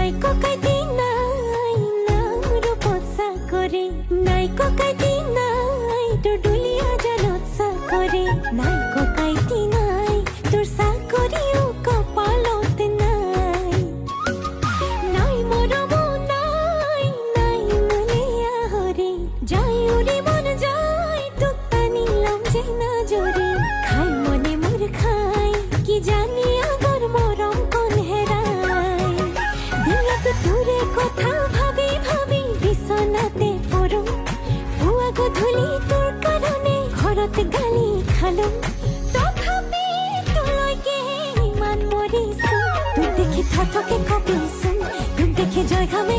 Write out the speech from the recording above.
নাই ককাইতি নাই নাম ৰূপত চাকৰি নাই ককাইতি নাই তোৰ দুলীয়া জালত চাকৰি নাই ককাইতি নাই তোৰ চাকৰিও কপালত নাই নাই মৰমো নাই নাই মলিয়া হৰি যাই উৰি মন যায় তোক টানি লম যে নজৰে খাই মনে মোৰ খাই কি জানি আগৰ মৰম কোন হেৰাই দিনত তোৰে কথা ভাবি ভাবি বিচনাতে পৰো পুৱা গধূলি তোৰ কাৰণে ঘৰত গালি খালো তথাপি তোলৈকে ইমান মৰিছো তোক দেখি থাথকে কঁপিছো তোক দেখি জয় ঘামে